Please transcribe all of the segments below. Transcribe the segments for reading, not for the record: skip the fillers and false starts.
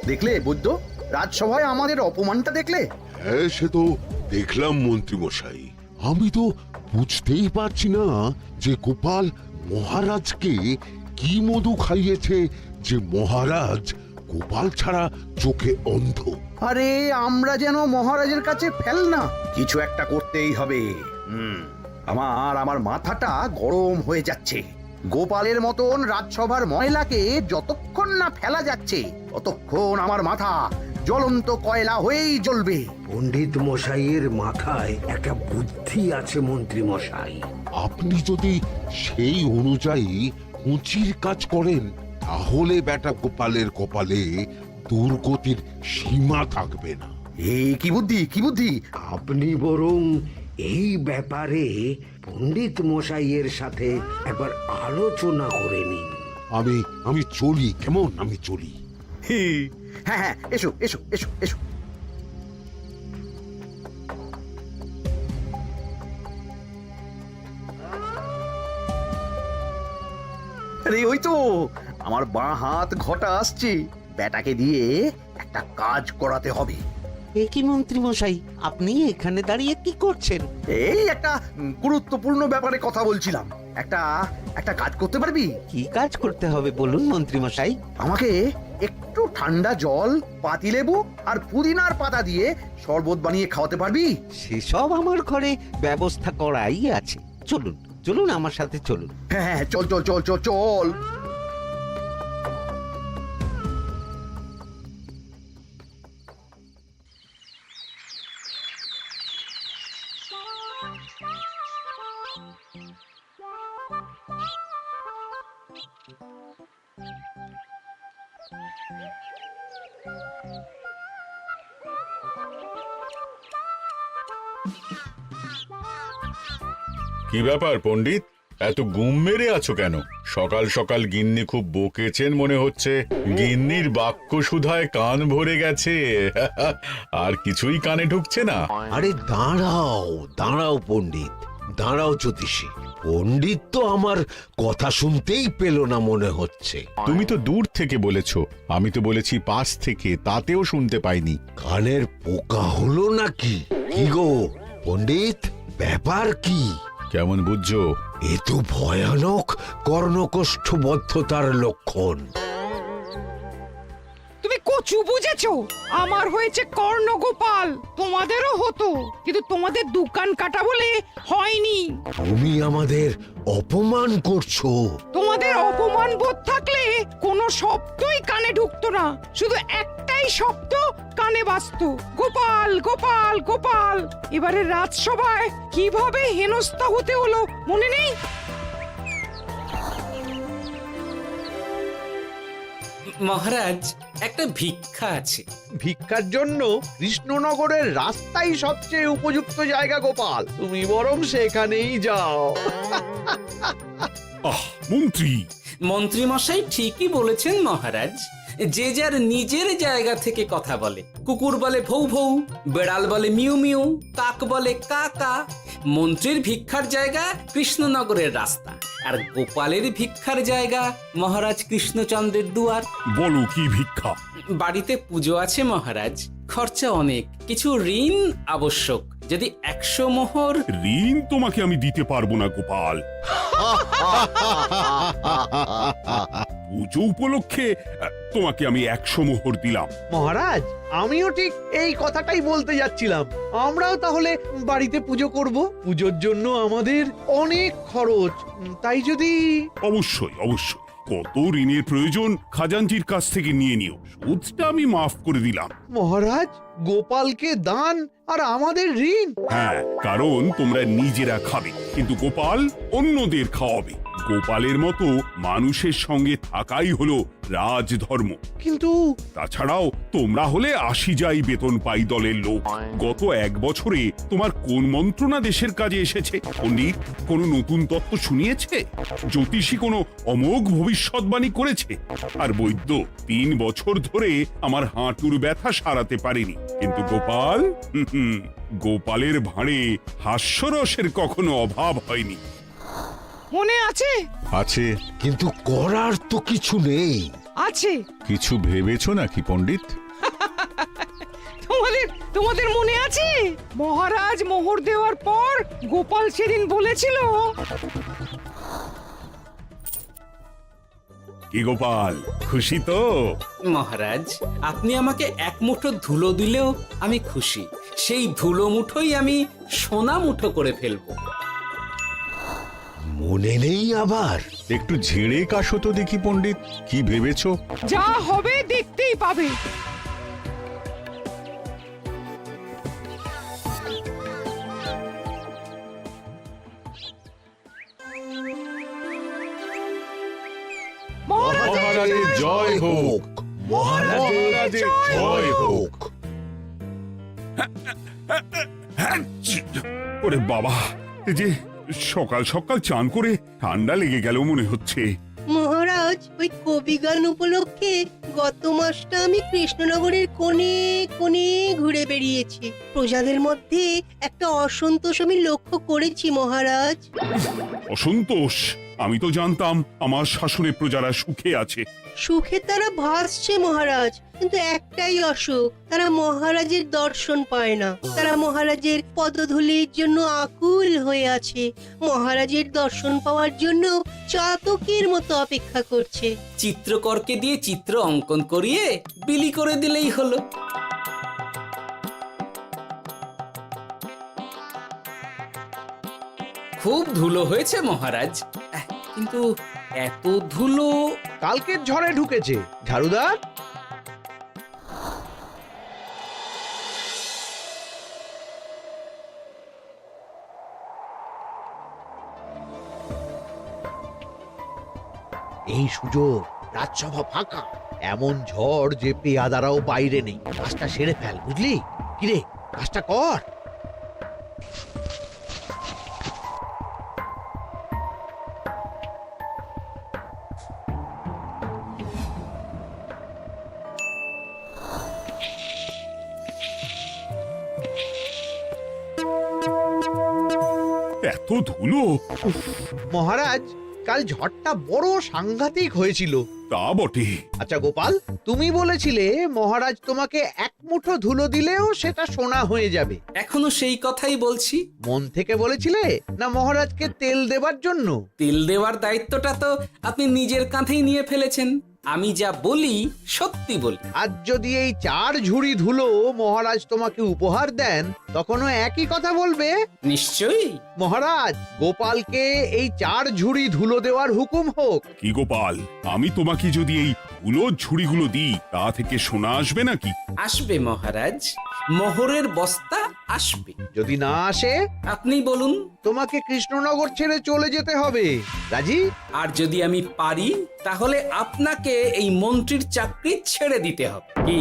দেখলে বৈদ্য, রাজসভায় আমাদের অপমানটা দেখলে? হ্যাঁ, সে তো দেখলাম মন্ত্রী মশাই। আমি তো বুঝতেই পারছি না যে গোপাল মহারাজকে কি মধু খাইয়েছে যে মহারাজ গোপাল ছাড়া চোখে অন্ধ। আরে আমরা যেন মহারাজের কাছে ফেল না, কিছু একটা করতেই হবে। আমার মাথাটা গরম হয়ে যাচ্ছে। গোপালের মতন রাজসভার ময়লাকে যতক্ষণ না ফেলা যাচ্ছে ততক্ষণ আমার মাথা জ্বলন্ত কয়লা হয়েই জ্বলবে। পণ্ডিত মশাইয়ের মাথায় একটা বুদ্ধি আছে মন্ত্রী মশাই। আপনি যদি সেই অনুযায়ী উঁচির কাজ করেন তাহলে বেটা গোপালের কপালে দুর্গতির সীমা থাকবে না। এই কি বুদ্ধি, কি বুদ্ধি? আপনি বরং এই ব্যাপারে পণ্ডিত মশাইয়ের সাথে একবার আলোচনা করে নিন। আমি চলি, কেমন? আমি চলি। হ্যাঁ হ্যাঁ, এসো এসো এসো এসো। আরে ওই তো আমার বাঁ হাত ঘটা আসছে, বেটাকে দিয়ে একটা কাজ করাতে হবে। এ কি মন্ত্রী মশাই, আপনি এখানে দাঁড়িয়ে কি করছেন? এই একটা গুরুত্বপূর্ণ ব্যাপারে কথা বলছিলাম। একটা কাজ করতে পারবি? কি কাজ করতে হবে বলুন মন্ত্রী মশাই। আমাকে একটু ঠান্ডা জল, পাতিলেবু আর পুদিনার পাতা দিয়ে শরবত বানিয়ে খাওয়াতে পারবি? সেসব আমার ঘরে ব্যবস্থা করাই আছে। চলুন চলুন, আমার সাথে চলুন। হ্যাঁ হ্যাঁ, চল চল চল চল চল। কি ব্যাপার পণ্ডিত, এত গুম মেরে আছো কেন? সকাল সকাল গিন্নি খুব বকেছেন মনে হচ্ছে। গিন্নির বাক্য সুধায় কান ভরে গেছে, আর কিছুই কানে ঢুকছে না। আরে দাঁড়াও দাঁড়াও পণ্ডিত, দাঁড়াও জ্যোতিষী। পণ্ডিত তো আমার কথা শুনতেই পেল না মনে হচ্ছে। তুমি তো দূর থেকে বলেছো, আমি তো বলেছি পাশ থেকে, তাতেও শুনতে পাইনি। কানের পোকা হলো নাকি? কি গো পণ্ডিত, ব্যাপার কি? কেমন বুঝছো? এ তো ভয়ানক কর্ণকোষ্ঠবদ্ধতার লক্ষণ। তুমি কচু বুঝেছো? আমার হয়েছে কর্ণগোপাল, তোমাদেরও হতো, কিন্তু তোমাদের দোকান কাটা বলে হয়নি। তুমি আমাদের অপমান করছো। তোমাদের অপমান বোধ থাকলে কোনো শব্দই কানে ঢুকতো না, শুধু একটাই শব্দ কানে বাজতো, গোপাল গোপাল গোপাল। এবারে রাজসভায় কিভাবে হেনস্থা হতে হলো মনে নেই? মহারাজ, একটা ভিক্ষা আছে। ভিক্ষার জন্য কৃষ্ণনগরের রাস্তাই সবচেয়ে উপযুক্ত জায়গা গোপাল, তুমি বরং সেখানেই যাও। মন্ত্রী, মন্ত্রী মশাই ঠিকই বলেছেন মহারাজ। যে যার নিজের জায়গা থেকে কথা বলে। কুকুর বলে ভৌ ভৌ, বেড়াল বলে মিউ মিউ, কাক বলে কা কা। মন্ত্রীর ভিক্ষার জায়গা কৃষ্ণনগরের রাস্তা, আর গোপালের ভিক্ষার জায়গা মহারাজ কৃষ্ণচন্দ্রের দুয়ার। বলো কি ভিক্ষা? বাড়িতে পুজো আছে মহারাজ, খরচা অনেক, কিছু ঋণ আবশ্যক। যদি 100 মোহর। ঋণ তোমাকে আমি দিতে পারবো না গোপাল। পুজো উপলক্ষে তোমাকে আমি 100 মোহর দিলাম। মহারাজ, আমিও ঠিক এই কথাটাই বলতে যাচ্ছিলাম। আমরাও তাহলে বাড়িতে পুজো করব। পুজোর জন্য আমাদের অনেক খরচ, তাই যদি... অবশ্যই অবশ্যই, কত ঋণের প্রয়োজন খাজানজির কাছ থেকে নিয়ে নিও, সুদটা আমি মাফ করে দিলাম। মহারাজ, গোপালকে দান আর আমাদের ঋণ? হ্যাঁ, কারণ তোমরা নিজেরা খাবে, কিন্তু গোপাল অন্যদের খাওয়াবে। গোপালের মতো মানুষের সঙ্গে থাকাই হলো রাজধর্ম। কিন্তু তাছাড়াও তোমরা হলে 80 যাই বেতন পাই দলের লোক। গত 1 বছরে তোমার কোন মন্ত্রণা দেশের কাজে এসেছে? পণ্ডিত কোনো নতুন তত্ত্ব শুনিয়েছে? জ্যোতিষী কোনো অমোঘ ভবিষ্যৎবাণী করেছে? আর বৈদ্য 3 বছর ধরে আমার হাঁটুর ব্যথা সারাতে পারেনি। কিন্তু গোপাল, গোপালের ভাঁড়ে হাস্যরসের কখনো অভাব হয়নি। মনে আছে? আছে। কিন্তু করার তো কিছু নেই। আছে। কিছু ভেবেছো নাকি পণ্ডিত? তোমাদের মনে আছে মহারাজ মোহর দেওয়ার পর গোপাল সেদিন বলেছিল, কি গোপাল, খুশি তো? মহারাজ, আপনি আমাকে এক মুঠো ধুলো দিলেও আমি খুশি। সেই ধুলো মুঠোই আমি সোনা মুঠো করে ফেলবো। মনে নেই আবার? একটু ঝেড়ে কাশো তো দেখি পণ্ডিত, কি ভেবেছো? যা হবে দেখতেই পাবে। মহারাজের জয় হোক। মহারাজের জয় হোক। ওরে বাবা, এই যে সকাল সকাল চান করে ঠান্ডা লেগে গেল মনে হচ্ছে। মহারাজ, ওই কবি গান উপলক্ষে গত মাসটা আমি কৃষ্ণনগরের কোণে কোণে ঘুরে বেরিয়েছি। প্রজাদের মধ্যে একটা অসন্তোষ আমি লক্ষ্য করেছি মহারাজ। অসন্তোষ? আমি তো জানতাম আমার শাসনে প্রজারা সুখে আছে। সুখে তারা ভাসছে মহারাজ, কিন্তু একটাই অসুখ, তারা মহারাজের দর্শন পায় না। তারা মহারাজের পদধূলির জন্য আকুল হয়ে আছে, মহারাজের দর্শন পাওয়ার জন্য চাতকের মতো অপেক্ষা করছে। চিত্রকরকে দিয়ে চিত্র অঙ্কন করিয়ে বিলি করে দিলেই হলো। খুব ধুলো হয়েছে মহারাজ, কিন্তু এত ধুলো। কালকের ঝড়ে ঢুকেছে। ঝাড়ুদার, এই সুযোগ, রাজসভা ফাঁকা, এমন ঝড় যে পেয়াদারাও বাইরে নেই। কাজটা সেরে ফেল, বুঝলি? কিরে, কাজটা কর। এত ধুলো! উফ, মহারাজ, কাল ঝড়টা বড় সাংঘাতিক হয়েছিল। তা বটে। আচ্ছা গোপাল, তুমি বলেছিলে মহারাজ তোমাকে এক মুঠো ধুলো দিলেও সেটা সোনা হয়ে যাবে। এখনো সেই কথাই বলছি। মন থেকে বলেছিলে না মহারাজকে তেল দেবার জন্য? তেল দেওয়ার দায়িত্বটা তো আপনি নিজের কাঁধেই নিয়ে ফেলেছেন। আমি যা বলি সত্যি বলি। আজ যদি এই 4 ঝুড়ি ধুলো মহারাজ তোমাকে উপহার দেন, তখনও একই কথা বলবে? নিশ্চয়ই। মহারাজ, গোপালকে এই 4 ঝুড়ি ধুলো দেওয়ার হুকুম হোক। কি গোপাল, আমি তোমাকে যদি এই ধুলোর ঝুড়িগুলো দিই, তা থেকে সোনা আসবে নাকি? আসবে মহারাজ, মোহরের বস্তা আসবে। যদি না আসে, আপনি বলুন। তোমাকে কৃষ্ণনগর ছেড়ে চলে যেতে হবে। রাজি? আর যদি আমি পারি, তাহলে আপনাকে এই মন্ত্রীর চাকরি ছেড়ে দিতে হবে। কি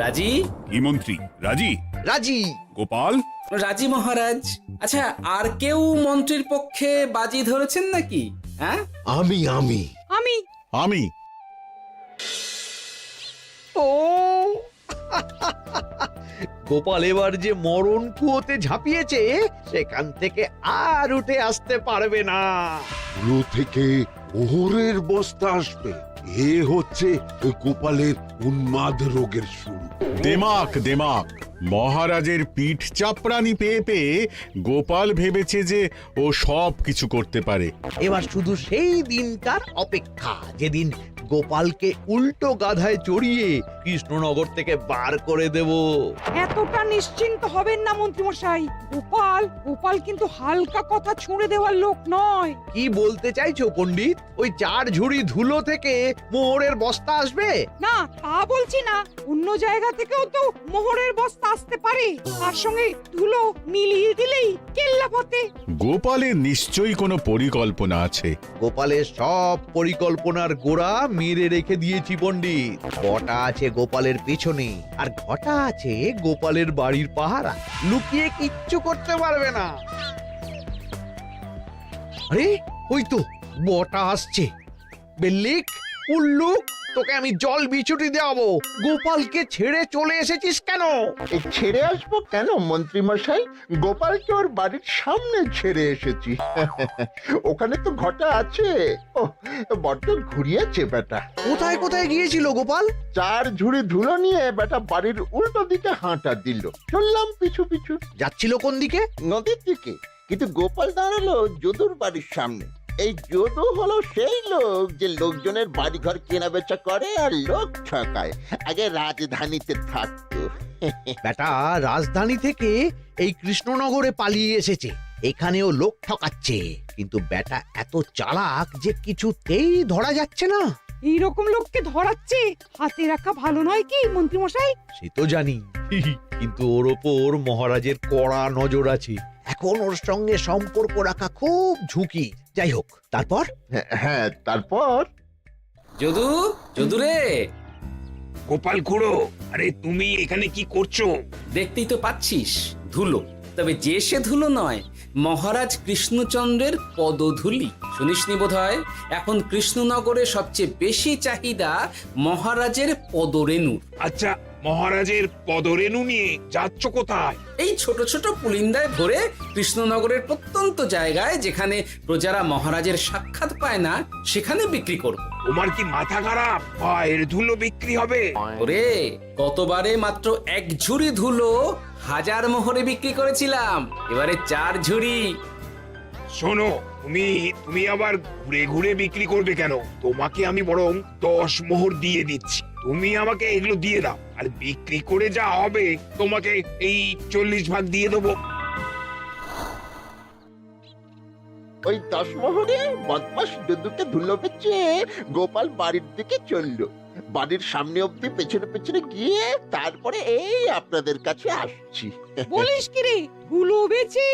রাজি? কি মন্ত্রী, রাজি? রাজি। গোপাল? রাজি মহারাজ। আচ্ছা, আর কেউ মন্ত্রীর পক্ষে বাজি ধরেছেন নাকি? হ্যাঁ, আমি আমি আমি আমি। ও গোপাল এবার যে মরণ কুয়োতে ঝাঁপিয়েছে, সেখান থেকে আর উঠে আসতে পারবে না। কুলো থেকে মোহরের বস্তা আসবে, এ হচ্ছে গোপালের উন্মাদ রোগের শুরু। দেমাক দেমাক, মহারাজের পিঠ চাপড়ানি পেয়ে পেয়ে গোপাল ভেবেছে যে ও সব কিছু করতে পারে। এবার শুধু সেই দিনটার অপেক্ষা, যেদিন গোপালকে উল্টো গাধায় চড়িয়ে কৃষ্ণনগর থেকে বার করে দেব। এতটা নিশ্চিন্ত হবেন না মন্ত্রীমশাই। গোপাল কিন্তু হালকা কথা ছুঁড়ে দেওয়ার লোক নয়। কি বলতে চাইছো পণ্ডিত? ওই 4 ঝুড়ি ধুলো থেকে মোহরের বস্তা আসবে? না, তা বলছি না। অন্য জায়গা থেকেও তো মোহরের বস্তা আসতে পারে। তার সঙ্গে ধুলো মিলিয়ে দিলেই কেল্লাফতে। গোপালের নিশ্চয়ই কোনো পরিকল্পনা আছে। গোপালের সব পরিকল্পনার গোড়া মেরে রেখে দিয়েছি পণ্ডিত। বটা আছে গোপালের পেছনে, আর ঘটা আছে গোপালের বাড়ির পাহারা। লুকিয়ে কিচ্ছু করতে পারবে না। আরে ওই তো বটা আসছে। বেল্লিক, উল্লুক, তোকে আমি জল বিছুটি দেওয়াবো। গোপালকে ছেড়ে চলে এসেছিস কেন? ছেড়ে আসবো কেন মন্ত্রী মশাই? গোপালকে ওর বাড়ির সামনে ছেড়ে এসেছি। ওখানে তো ঘটা আছে। ও বড্ড ঘুরিয়েছে বেটা। কোথায় কোথায় গিয়েছিল গোপাল? 4 ঝুড়ি ধুলো নিয়ে বেটা বাড়ির উল্টো দিকে হাঁটা দিল। চললাম পিছু পিছু যাচ্ছিল কোন দিকে? নদীর দিকে, কিন্তু গোপাল দাঁড়ালো যদুর বাড়ির সামনে। এই যদু হলো সেই লোক যে লোকজনের বাড়িঘর কেনা বেচা করে আর লোক ঠকায়। আগে রাজধানীতে থাকতো। বেটা রাজধানী থেকে এই কৃষ্ণনগরে পালিয়ে এসেছে, এখানেও লোক ঠকাচ্ছে। কিন্তু বেটা এত চালাক যে কিছুতেই ধরা যাচ্ছে না। এইরকম লোককে ধরাচ্ছে হাতে রাখা ভালো নয় কি মন্ত্রী মশাই? সে তো জানি, কিন্তু ওর ওপর মহারাজের কড়া নজর আছে। এখন ওর সঙ্গে সম্পর্ক রাখা খুব ঝুঁকি। যাই হোক, তারপর? হ্যাঁ, তারপর যদু, যদু রে, গোপাল খুড়ো, আরে তুমি এখানে কি করছো? দেখতেই তো পাচ্ছিস ধুলো। তবে যে সে ধুলো নয়, মহারাজ কৃষ্ণচন্দ্রের পদধূলি। শুনিসনি বোধহয় এখন কৃষ্ণনগরে সবচেয়ে বেশি চাহিদা মহারাজের পদরেণু। আচ্ছা, মহারাজের পদরেণু নিয়ে যাচ্ছ কোথায়? এই ছোট ছোট পুলিন্দায় ভরে কৃষ্ণনগরের প্রত্যন্ত জায়গায় যেখানে প্রজারা মহারাজের সাক্ষাৎ পায় না সেখানে বিক্রি করব। তোমার কি মাথা খারাপ? পায়ের ধুলো বিক্রি হবে? ওরে, গতবারে মাত্র 1 ঝুড়ি ধুলো 1000 মোহরে বিক্রি করেছিলাম, এবারে 4 ঝুড়ি। শোনো, তুমি আবার ঘুরে ঘুরে বিক্রি করবে কেন? তোমাকে আমি বরং 10 মোহর দিয়ে দিচ্ছি। তুমি আমাকে এগুলো দিয়ে দাও, আর বিক্রি করে যা হবে তোমাকে এই 40 ভাগ দিয়ে দেবো। ওই 10 মোহরে বদমাস যদুকে ধুলো বেচে গোপাল বাড়ির দিকে চললো। বাড়ির সামনে অব্দি পেছনে পেছনে গিয়ে তারপরে এই আপনাদের কাছে আসছি। বলিস কি রে, ধুলো বেচে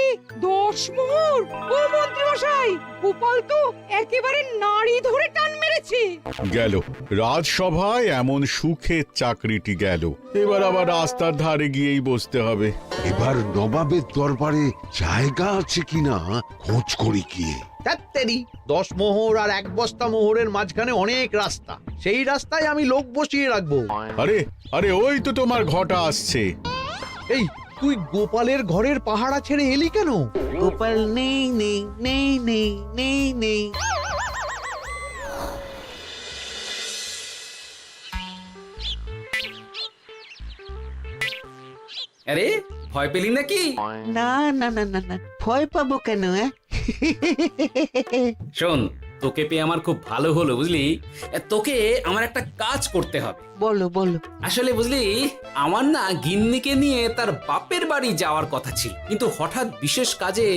10 মোহর? ও মন্ত্রী মশাই, গোপাল তো একেবারে নাড়ি ধরে টান মেরেছে। গেল রাজসভায় এমন সুখের চাকরিটি গেল। এবার আবার রাস্তার ধারে গিয়েই বসতে হবে। এবার নবাবের দরবারে জায়গা আছে কিনা খোঁজ করি গিয়ে। ধ্যাত্তেরি, 10 মোহর আর 1 বস্তা মোহরের মাঝখানে অনেক রাস্তা। সেই রাস্তায় আমি লোক বসিয়ে রাখবো। আরে আরে, ওই তো তোমার ঘটা আসছে। এই, তুই গোপালের ঘরের পাহারা ছেড়ে এলি কেন? গোপাল নেই নেই নেই নেই নেই নেই। আরে, ভয় পেলি নাকি? না না না না না, ভয় পাবো কেন? শোন, তোকে পেয়ে আমার খুব ভালো হলো বুঝলি। তোকে আমার একটা কাজ করতে হবে। বলো বলো। আসলে বুঝলি, আমার না গিন্নিকে নিয়ে তার বাপের বাড়ি যাওয়ার কথা ছিল, কিন্তু হঠাৎ বিশেষ কাজে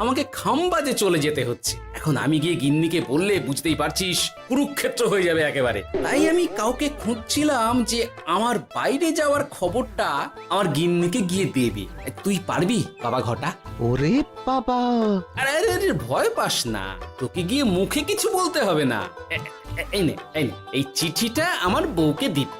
আমাকে খামবাজে চলে যেতে হচ্ছে। এখন আমি গিয়ে গিন্নিকে বললে বুঝতেই পারছিস কুরুক্ষেত্র হয়ে যাবে একেবারে। তাই আমি কাউকে খুঁজছিলাম যে আমার বাইরে যাওয়ার খবরটা আমার গিন্নিকে গিয়ে দেবে। তুই পারবি বাবা ঘটা? ওরে বাবা, আরে আরে আরে, ভয় পাস না, তোকে গিয়ে মুখে কিছু বলতে হবে না। এই নে, এই চিঠিটা আমার বউকে দিবি।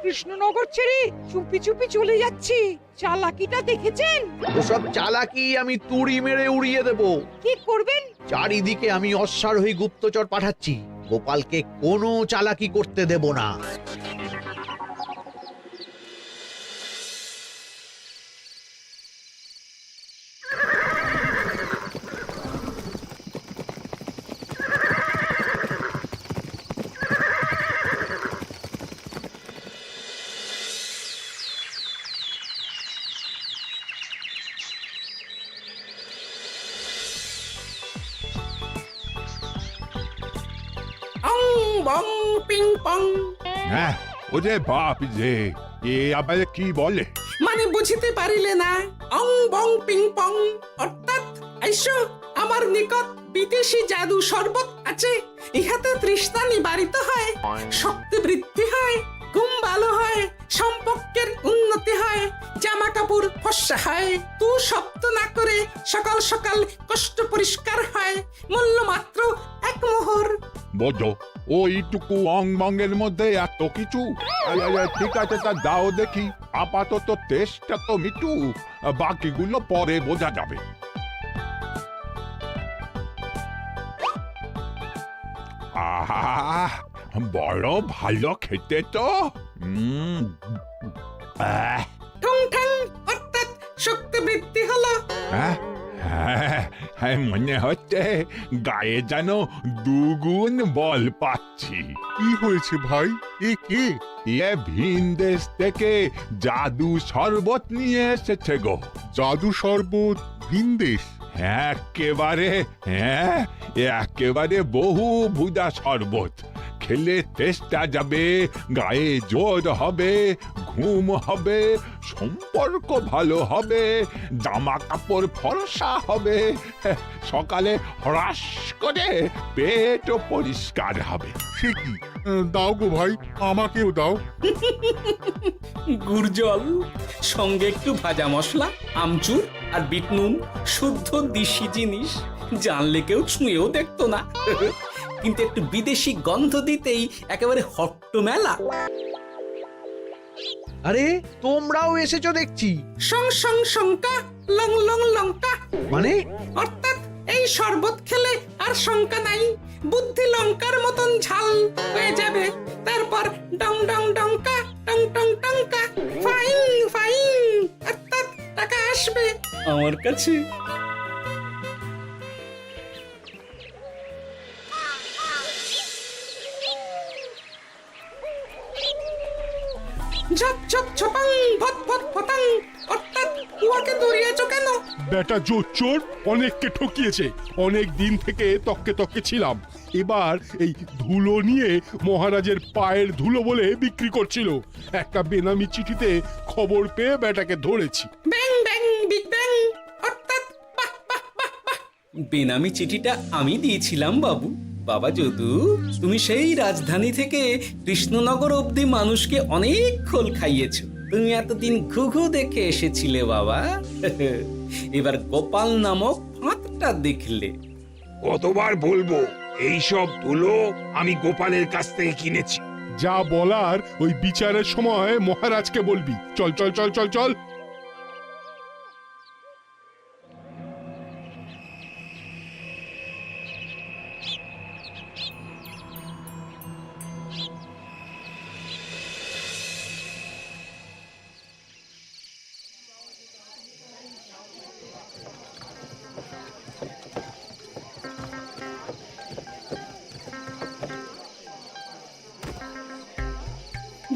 কৃষ্ণনগর ছেড়ে চুপি চুপি চলে যাচ্ছি, চালাকিটা দেখেছেন? ওসব চালাকি আমি তুড়ি মেরে উড়িয়ে দেব। কি করবেন? চারিদিকে আমি অশ্বারোহী গুপ্তচর পাঠাচ্ছি। গোপালকে কোনো চালাকি করতে দেব না। অং বং পিং পং। হ্যাঁ, ওরে বাপ রে, এ আবার কি বলে? মানে বুঝিতে পারিলে না? অং বং পিং পং অর্থাৎ আইসো আমার নিকট বিদেশি জাদু শরবত আছে। ইহাতে তৃষ্ণা নিবারিত হয়, শক্তি বৃদ্ধি হয়, ঘুম ভালো হয়, সম্পর্কের উন্নতি হয়, জামা কাপড় ফর্সা হয়, তু শব্দ না করে সকাল সকাল কষ্ট পরিষ্কার হয়। মূল্য মাত্র 1 মোহর। বলো, ওইটুকু অং বঙ্গের মধ্যে এত কিছু? ঠিক আছে, তা দাও দেখি। আপাতত টেস্টটা তো মিটু, বাকিগুলো পরে বোঝা যাবে। আহা বড় ভালো খেতে তো আহ, ঠং ঠং অর্থাৎ শক্তি বৃদ্ধি হলো। হ্যাঁ, হ্যাঁ, মনে হচ্ছে গায়ে যেন দুগুণ বল পাচ্ছি। কি হয়েছে ভাই? এ কে? এ ভিন দেশ থেকে জাদু শরবত নিয়ে এসেছে গো। জাদু শরবত ভিন দেশ? একেবারে বহু ভুজা শরবত। খেলে তেষ্টা যাবে, গায়ে জোর হবে, ঘুম হবে, সম্পর্ক ভালো হবে, জামা কাপড় ফর্সা হবে, সকালে হ্রাস করে পেটও পরিষ্কার হবে। সে কি? দাও গো ভাই, আমাকেও দাও। গুড় জল, সঙ্গে একটু ভাজা মশলা, আমচুর আর বিট নুন, শুদ্ধ দেশি জিনিস। জানলে কেউ ছুঁয়েও দেখতো না, কিন্তু একটু বিদেশি গন্ধ দিতেই একেবারে হট্ট মেলা। আরে তোমরাও এসেছো দেখছি। সং সং শঙ্কা, লং লং লঙ্কা। মানে অর্থাৎ এই শরবত খেলে আর শঙ্কা নাই, বুদ্ধি লঙ্কার মতন ঝাল হয়ে যাবে। তারপর ডং ডং ডঙ্কা, টং টং টঙ্কা, ফাইন ফাইন, অর্থাৎ টাকা আসবে আমার কাছে। ঝপ ঝপ ছপাং, ভট ভট ফটাং, অর্থাৎ উহাকে দৌড়িয়েছো কেন? বেটা জোচ্চোর অনেককে ঠকিয়েছে। অনেক দিন থেকে তককে তককে ছিলাম। এবার এই ধুলো নিয়ে মহারাজের পায়ের ধুলো বলে বিক্রি করছিল। একটা বেনামি চিঠিতে খবর পেয়ে বেটাকে ধরেছি। ব্যাং ব্যাং বিগ ব্যাং, অর্থাৎ বাহ বাহ বাহ বাহ। বেনামি চিঠিটা আমি দিয়েছিলাম বাবু। বাবা যদু, তুমি সেই রাজধানী থেকে কৃষ্ণনগর অবধি মানুষকে অনেক খোল খাইয়েছো। তুমি এতদিন ঘুঘু দেখে এসেছিলে বাবা, এবার গোপাল নামক ফাঁদটা দেখলে। কতবার বলবো এইসব ধুলো আমি গোপালের কাছ থেকে কিনেছি। যা বলার ওই বিচারের সময় মহারাজকে বলবি। চল চল চল চল চল।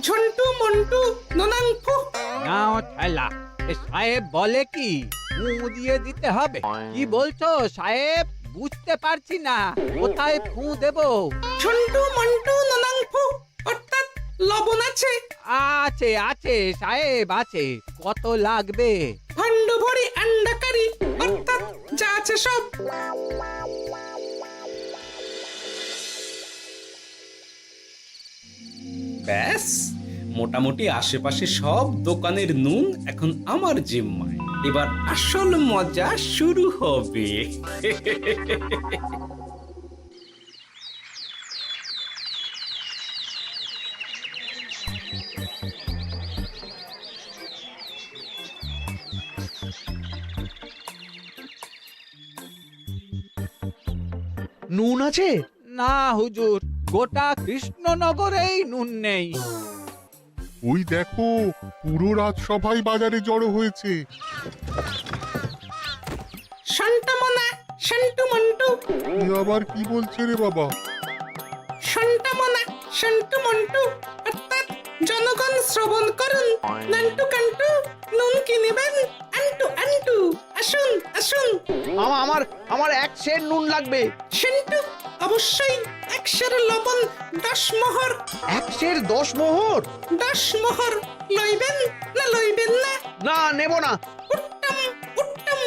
ঝন্টু মন্টু ননাংফু। নাও ঠেলা। সাহেব বলে কি ফু দিয়ে দিতে হবে? কি বলছো সাহেব? বুঝতে পারছি না, কোথায় ফু দেব? ঝন্টু মন্টু ননাংফু, অর্থাৎ লবণ আছে? আছে আছে সাহেব আছে। কত লাগবে? ভান্ড ভরি আন্ডাকারি, অর্থাৎ যা আছে সব। ব্যাস, মোটামুটি আশেপাশে সব দোকানের নুন এখন আমার জিম্মায়। এবার আসল মজা শুরু হবে। নুন আছে? না হুজুর, গোটা কৃষ্ণনগরেই নুন নেই। ওই দেখো, পুরো রাজসভাই বাজারে জড়ো হয়েছে। শান্তামনা, শান্তু মন্টু। এ আবার কি বলছে রে বাবা? শান্তামনা, শান্তু মন্টু, অর্থাৎ জনগণ শ্রবণ করুন। নান্টু কান্টু, নুন কি নেবেন? আন্টু আন্টু, আসুন আসুন। আমার আমার এক সের নুন লাগবে। শান্তু, অবশ্যই 100 লবণ 10 মোহর। এক সের 10 মোহর? 10 মোহর লইবেন না লইবেন না? না, নেব না। উত্তম উত্তম,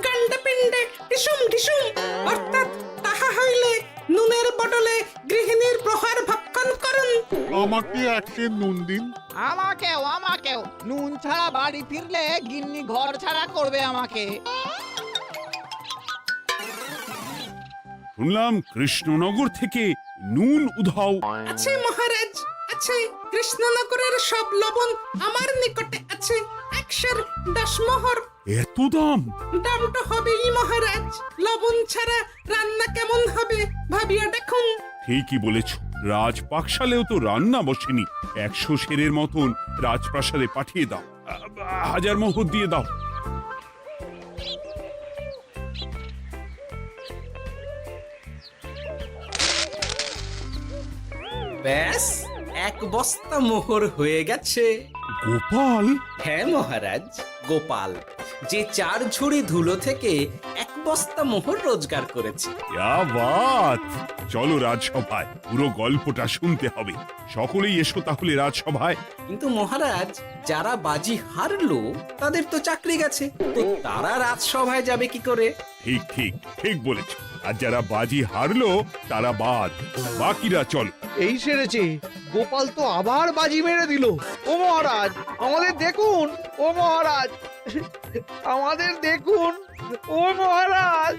গান্ডা পিণ্ডে ঢিসুম ঢিসুম, অর্থাৎ তাহা হইলে নুনের বদলে গৃহিণীর প্রহার ভক্ষণ করুন। আমাকে এক সের নুন দিন। আমাকেও আমাকেও। নুন ছাড়া বাড়ি ফিরলে গিন্নি ঘর ছাড়া করবে আমাকে। শুনলাম কৃষ্ণনগর থেকে নুন উধাও। আছে মহারাজ, আছে। কৃষ্ণনগরের সব লবণ আমার নিকটে আছে। 110 মোহর। এত দাম? দাম তো হবেই মহারাজ। লবণ ছাড়া রান্না কেমন হবে ভাবিয়া দেখুন। ঠিকই বলেছ, রাজপাকশালেও তো রান্না বসেনি। 100 সেরের মতন রাজপ্রাসাদে পাঠিয়ে দাও। 1000 মোহর দিয়ে দাও। ব্যাস 1 বস্তা মোহর হয়ে গেছে। গোপাল, হ্যাঁ মহারাজ, গোপাল যে 4 ঝুড়ি ধুলো থেকে 1 বস্তা মোহর রোজগার করেছে। ইয়া বাত! চলো রাজসভায়, পুরো গল্পটা শুনতে হবে। সকলেই এসো তাহলে রাজসভায়। কিন্তু মহারাজ, যারা বাজি হারলো তাদের তো চাকরি গেছে, তো তারা রাজসভায় যাবে কি করে? ঠিক ঠিক ঠিক বলেছ। আর যারা বাজি হারলো তারা বাদ, বাকিরা চলো। এই সেরেছে, গোপাল তো আবার বাজি মেরে দিল। ও মহারাজ, আমাদের দেখুন। ও মহারাজ, আমাদের দেখুন। ও মহারাজ।